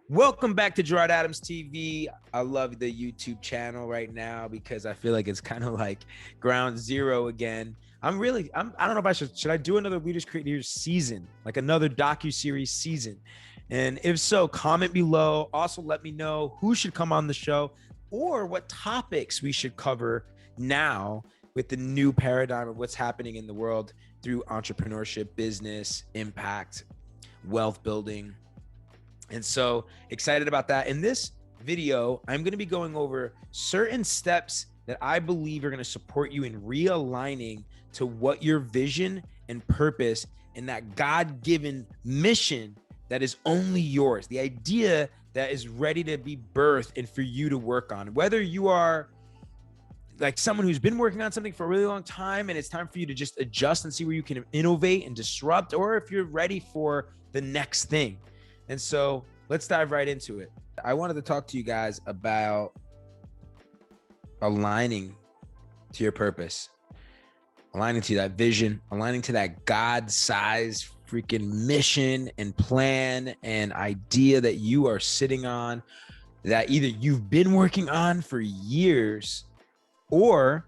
Welcome back to Gerard Adams TV. I love the YouTube channel right now because I feel like it's kind of like ground zero again. I don't know if I should I do another Leaders Creators season, like another docu-series season? And if so, comment below. Also, let me know who should come on the show or what topics we should cover now with the new paradigm of what's happening in the world through entrepreneurship, business, impact, wealth building. And so excited about that. In this video, I'm going to be going over certain steps that I believe are going to support you in realigning to what your vision and purpose and that God-given mission that is only yours, the idea that is ready to be birthed and for you to work on. Whether you are like someone who's been working on something for a really long time and it's time for you to just adjust and see where you can innovate and disrupt, or if you're ready for the next thing. And so let's dive right into it. I wanted to talk to you guys about aligning to your purpose, aligning to that vision, aligning to that God-sized freaking mission and plan and idea that you are sitting on, that either you've been working on for years or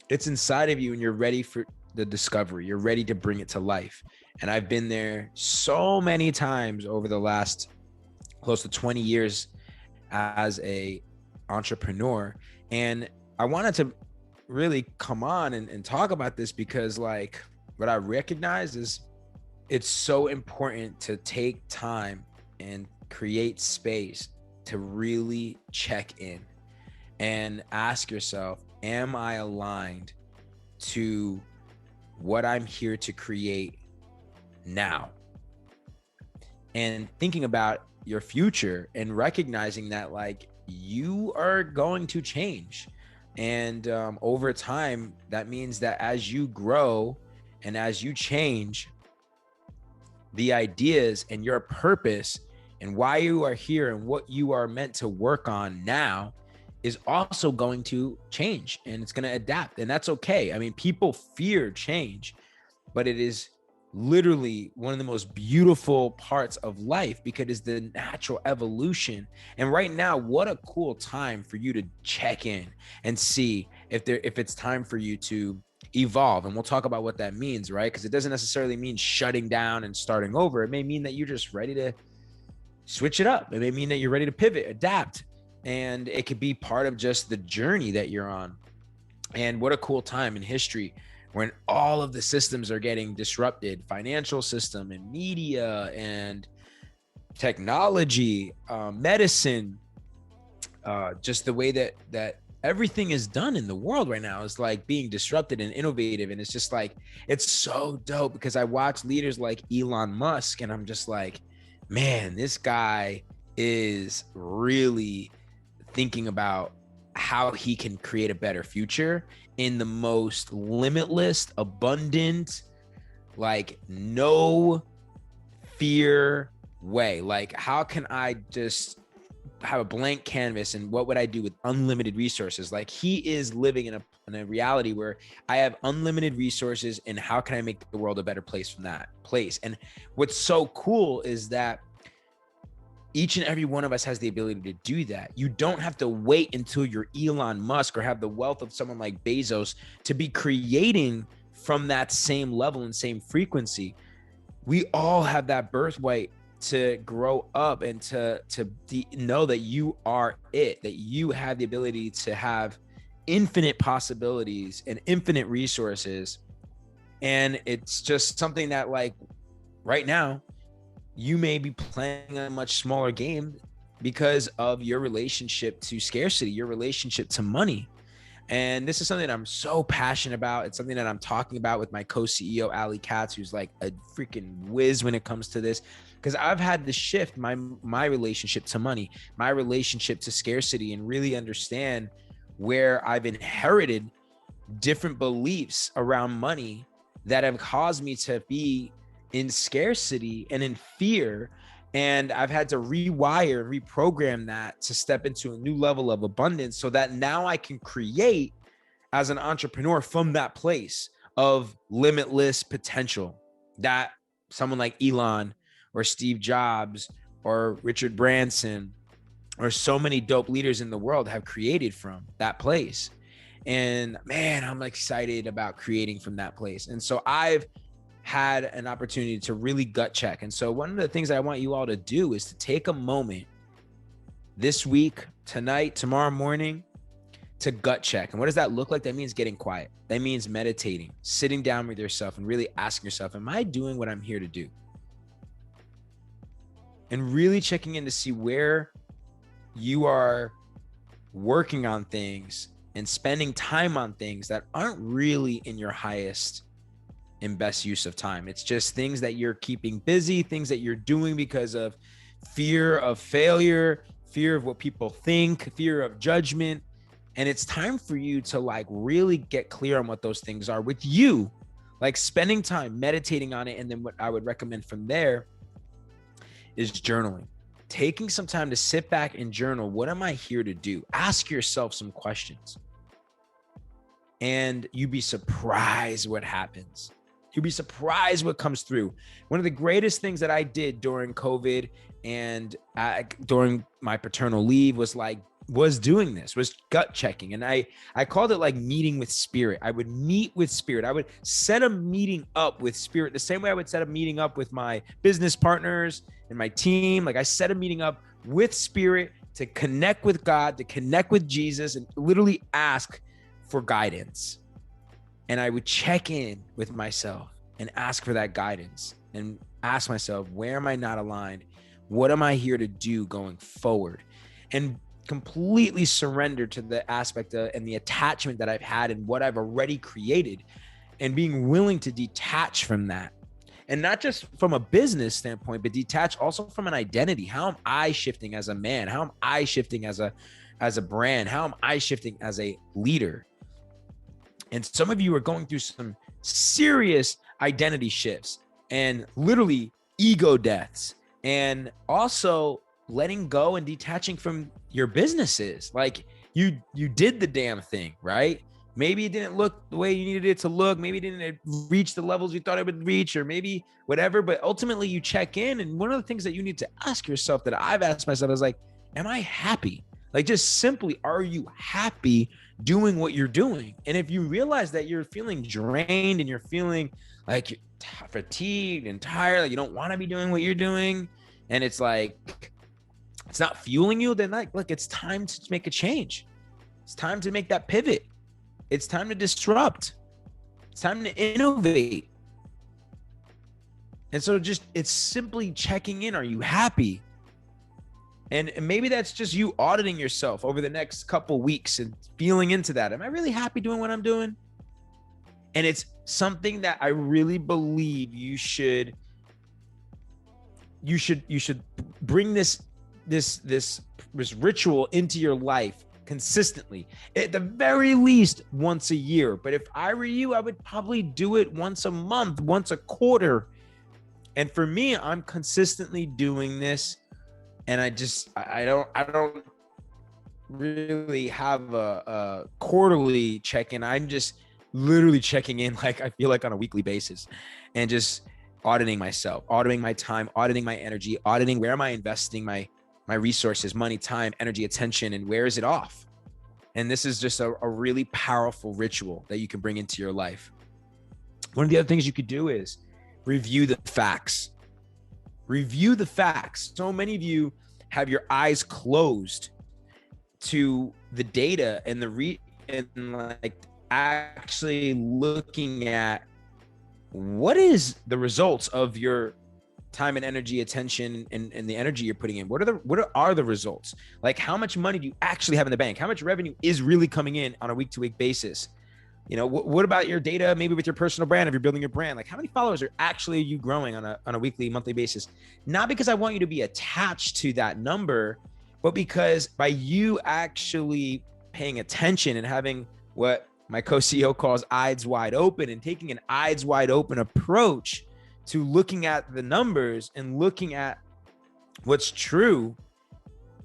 it's inside of you and you're ready for the discovery. You're ready to bring it to life. And I've been there so many times over the last close to 20 years as a entrepreneur. And I wanted to really come on and talk about this because like what I recognize is it's so important to take time and create space to really check in and ask yourself, am I aligned to what I'm here to create now? And thinking about your future and recognizing that like you are going to change. And over time, that means that as you grow and as you change, the ideas and your purpose and why you are here and what you are meant to work on now is also going to change, and it's going to adapt, and that's okay. I mean, people fear change, but it is literally one of the most beautiful parts of life because it's the natural evolution. And right now, what a cool time for you to check in and see if it's time for you to evolve. And we'll talk about what that means, right? Because it doesn't necessarily mean shutting down and starting over. It may mean that you're just ready to switch it up. It may mean that you're ready to pivot, adapt. And it could be part of just the journey that you're on. And what a cool time in history when all of the systems are getting disrupted, financial system and media and technology, medicine, just the way that everything is done in the world right now is like being disrupted and innovative. And it's just like, it's so dope because I watch leaders like Elon Musk and I'm just like, man, this guy is really thinking about how he can create a better future in the most limitless, abundant, like no fear way. Like, how can I just have a blank canvas and what would I do with unlimited resources? Like, he is living in a reality where I have unlimited resources, and how can I make the world a better place from that place? And what's so cool is that each and every one of us has the ability to do that. You don't have to wait until you're Elon Musk or have the wealth of someone like Bezos to be creating from that same level and same frequency. We all have that birthright to grow up and to know that you are it, that you have the ability to have infinite possibilities and infinite resources. And it's just something that, like, right now, you may be playing a much smaller game because of your relationship to scarcity, your relationship to money. And this is something that I'm so passionate about. It's something that I'm talking about with my co-CEO, Ali Katz, who's like a freaking whiz when it comes to this. Because I've had to shift my relationship to money, my relationship to scarcity, and really understand where I've inherited different beliefs around money that have caused me to be in scarcity and in fear. And I've had to rewire and reprogram that to step into a new level of abundance so that now I can create as an entrepreneur from that place of limitless potential that someone like Elon or Steve Jobs or Richard Branson, or so many dope leaders in the world have created from that place. And man, I'm excited about creating from that place. And so I've had an opportunity to really gut check. And so one of the things I want you all to do is to take a moment this week, tonight, tomorrow morning, to gut check. And what does that look like? That means getting quiet. That means meditating, sitting down with yourself and really asking yourself, am I doing what I'm here to do? And really checking in to see where you are working on things and spending time on things that aren't really in your highest and best use of time. It's just things that you're keeping busy, things that you're doing because of fear of failure, fear of what people think, fear of judgment. And it's time for you to like really get clear on what those things are with you, like spending time meditating on it. And then what I would recommend from there is journaling. Taking some time to sit back and journal. What am I here to do? Ask yourself some questions. And you'd be surprised what happens. You'd be surprised what comes through. One of the greatest things that I did during COVID and during my paternal leave was doing this, was gut checking. And I called it like meeting with spirit. I would meet with spirit. I would set a meeting up with spirit the same way I would set a meeting up with my business partners and my team. Like I set a meeting up with spirit to connect with God, to connect with Jesus, and literally ask for guidance. And I would check in with myself and ask for that guidance and ask myself, where am I not aligned? What am I here to do going forward? And completely surrender to the aspect of, and the attachment that I've had and what I've already created, and being willing to detach from that. And not just from a business standpoint, but detach also from an identity. How am I shifting as a man? How am I shifting as a brand? How am I shifting as a leader? And some of you are going through some serious identity shifts and literally ego deaths, and also letting go and detaching from your businesses. Like you did the damn thing, right? Maybe it didn't look the way you needed it to look. Maybe it didn't reach the levels you thought it would reach, or maybe whatever, but ultimately you check in. And one of the things that you need to ask yourself, that I've asked myself, is like, am I happy? Like, just simply, are you happy doing what you're doing? And if you realize that you're feeling drained and you're feeling like you're fatigued and tired, like you don't want to be doing what you're doing, and it's like, it's not fueling you, then like, look, it's time to make a change. It's time to make that pivot. It's time to disrupt. It's time to innovate. And so it's simply checking in. Are you happy? And maybe that's just you auditing yourself over the next couple weeks and feeling into that. Am I really happy doing what I'm doing? And it's something that I really believe you should bring this ritual into your life consistently, at the very least once a year. But if I were you, I would probably do it once a month, once a quarter. And for me, I'm consistently doing this. And I don't really have a quarterly check-in. I'm just literally checking in, like I feel like on a weekly basis, and just auditing myself, auditing my time, auditing my energy, auditing where am I investing my resources, money, time, energy, attention, and where is it off? And this is just a really powerful ritual that you can bring into your life. One of the other things you could do is review the facts. Review the facts. So many of you have your eyes closed to the data and like actually looking at what is the results of your time and energy, attention, and the energy you're putting in. What are the results? Like, how much money do you actually have in the bank? How much revenue is really coming in on a week-to-week basis? You know, what about your data, maybe with your personal brand, if you're building your brand? Like, how many followers are actually you growing on a weekly, monthly basis? Not because I want you to be attached to that number, but because by you actually paying attention and having what my co-CEO calls eyes wide open, and taking an eyes wide open approach to looking at the numbers and looking at what's true,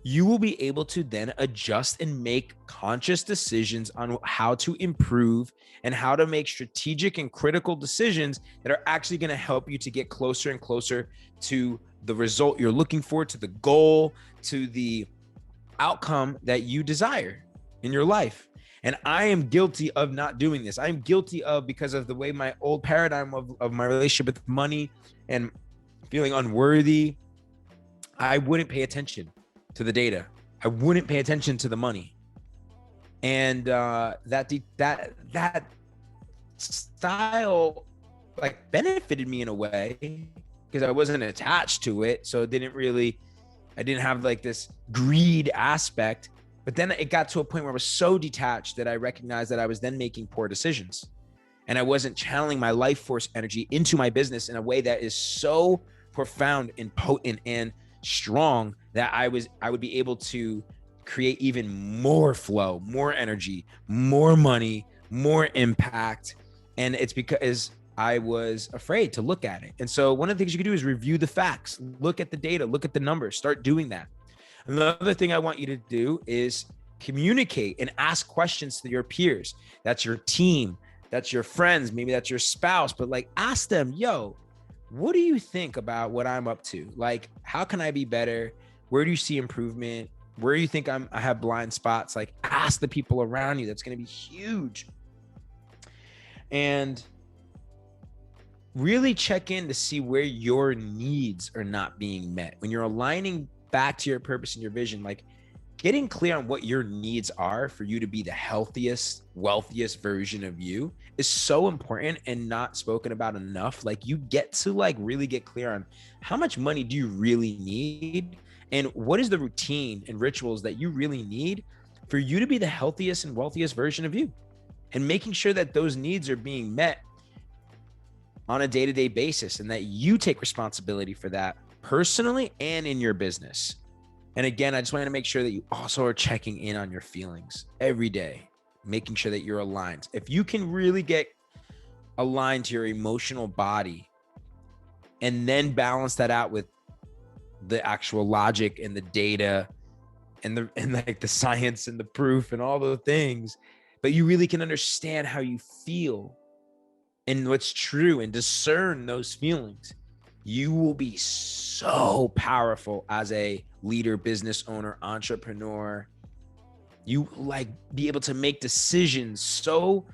you will be able to then adjust and make conscious decisions on how to improve and how to make strategic and critical decisions that are actually going to help you to get closer and closer to the result you're looking for, to the goal, to the outcome that you desire in your life. And I am guilty of not doing this. I'm guilty of, because of the way my old paradigm of my relationship with money and feeling unworthy, I wouldn't pay attention to the data. I wouldn't pay attention to the money. And that style like benefited me in a way because I wasn't attached to it. So I didn't have like this greed aspect. But then it got to a point where I was so detached that I recognized that I was then making poor decisions. And I wasn't channeling my life force energy into my business in a way that is so profound and potent and strong that I would be able to create even more flow, more energy, more money, more impact. And it's because I was afraid to look at it. And so one of the things you can do is review the facts, look at the data, look at the numbers, start doing that. Another thing I want you to do is communicate and ask questions to your peers. That's your team, that's your friends, maybe that's your spouse, but like ask them, yo, what do you think about what I'm up to? Like, how can I be better? Where do you see improvement? Where do you think I have blind spots? Like, ask the people around you. That's going to be huge. And really check in to see where your needs are not being met. When you're aligning back to your purpose and your vision, like getting clear on what your needs are for you to be the healthiest, wealthiest version of you is so important and not spoken about enough. Like you get to like really get clear on how much money do you really need and what is the routine and rituals that you really need for you to be the healthiest and wealthiest version of you, and making sure that those needs are being met on a day-to-day basis and that you take responsibility for that personally and in your business. And again, I just wanted to make sure that you also are checking in on your feelings every day, making sure that you're aligned. If you can really get aligned to your emotional body and then balance that out with the actual logic and the data and like the science and the proof and all the things, but you really can understand how you feel and what's true and discern those feelings, you will be so powerful as a leader, business owner, entrepreneur. You like be able to make decisions so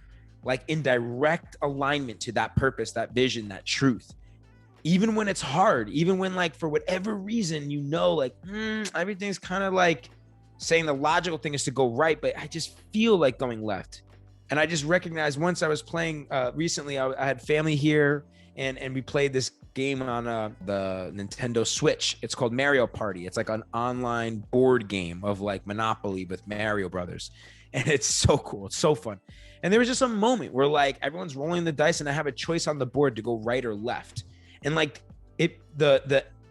like in direct alignment to that purpose, that vision, that truth. Even when it's hard, even when like for whatever reason, you know, like everything's kind of like saying the logical thing is to go right, but I just feel like going left. And I just recognized once I was playing recently, I had family here and we played this game on the Nintendo Switch. It's called Mario Party. It's like an online board game of like Monopoly with Mario Brothers. And it's so cool. It's so fun. And there was just a moment where like everyone's rolling the dice and I have a choice on the board to go right or left. And like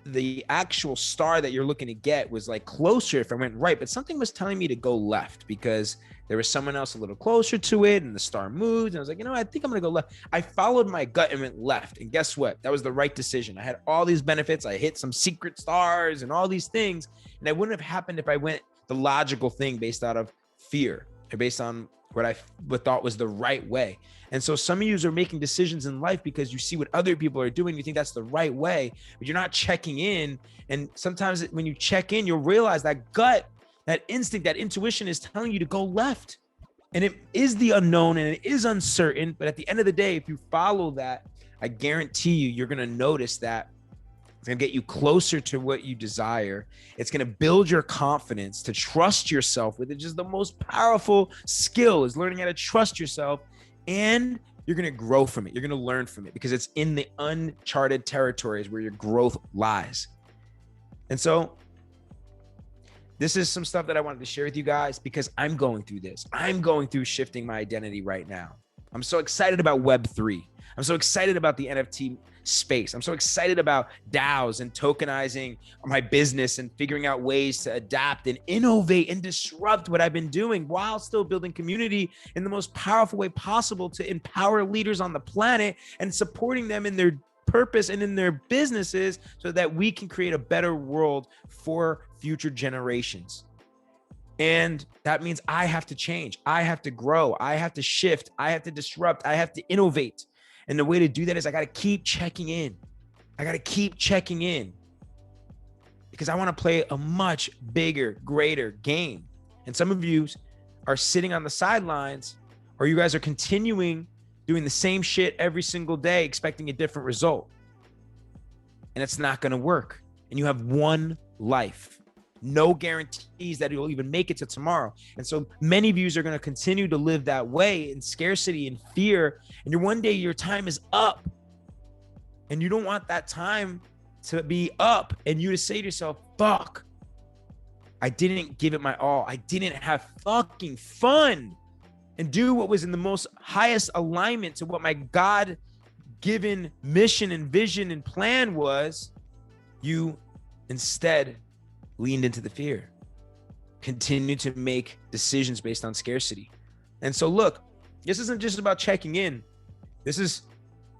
the actual star that you're looking to get was like closer if I went right, but something was telling me to go left because there was someone else a little closer to it and the star moved. And I was like, you know, I think I'm going to go left. I followed my gut and went left. And guess what? That was the right decision. I had all these benefits. I hit some secret stars and all these things. And that wouldn't have happened if I went the logical thing based out of fear or based on what I thought was the right way. And so some of you are making decisions in life because you see what other people are doing. You think that's the right way, but you're not checking in. And sometimes when you check in, you'll realize that gut, that instinct, that intuition is telling you to go left. And it is the unknown and it is uncertain. But at the end of the day, if you follow that, I guarantee you, you're going to notice that it's going to get you closer to what you desire. It's going to build your confidence to trust yourself, which is the most powerful skill, is learning how to trust yourself. And you're going to grow from it. You're going to learn from it because it's in the uncharted territories where your growth lies. And so this is some stuff that I wanted to share with you guys because I'm going through this. I'm going through shifting my identity right now. I'm so excited about Web3. I'm so excited about the NFT space. I'm so excited about DAOs and tokenizing my business and figuring out ways to adapt and innovate and disrupt what I've been doing while still building community in the most powerful way possible to empower leaders on the planet and supporting them in their purpose and in their businesses so that we can create a better world for future generations. And that means I have to change. I have to grow. I have to shift. I have to disrupt. I have to innovate. And the way to do that is I got to keep checking in. I got to keep checking in because I want to play a much bigger, greater game. And some of you are sitting on the sidelines, or you guys are continuing doing the same shit every single day, expecting a different result. And it's not going to work. And you have one life. No guarantees that you'll even make it to tomorrow. And so many of you are going to continue to live that way in scarcity and fear. And one day your time is up. And you don't want that time to be up and you to say to yourself, fuck, I didn't give it my all. I didn't have fucking fun and do what was in the most highest alignment to what my God-given mission and vision and plan was. You instead leaned into the fear, continue to make decisions based on scarcity. And so look, this isn't just about checking in. This is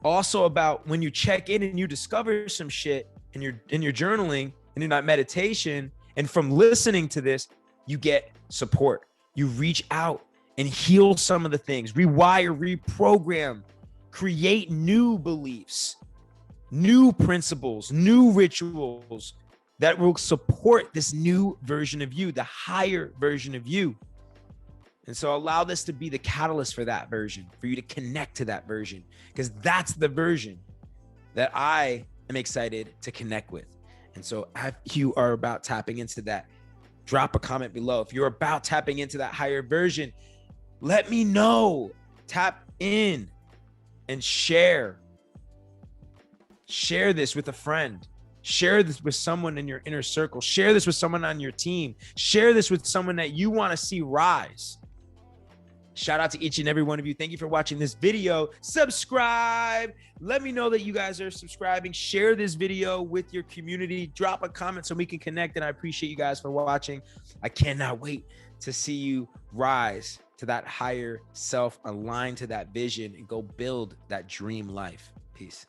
also about when you check in and you discover some shit in your journaling and in that meditation, and from listening to this, you get support. You reach out and heal some of the things, rewire, reprogram, create new beliefs, new principles, new rituals that will support this new version of you, the higher version of you. And so allow this to be the catalyst for that version, for you to connect to that version, because that's the version that I am excited to connect with. And so if you are about tapping into that, drop a comment below. If you're about tapping into that higher version, let me know. Tap in and share. Share this with a friend. Share this with someone in your inner circle. Share this with someone on your team. Share this with someone that you want to see rise. Shout out to each and every one of you. Thank you for watching this video. Subscribe. Let me know that you guys are subscribing. Share this video with your community. Drop a comment so we can connect. And I appreciate you guys for watching. I cannot wait to see you rise to that higher self, align to that vision, and go build that dream life. Peace.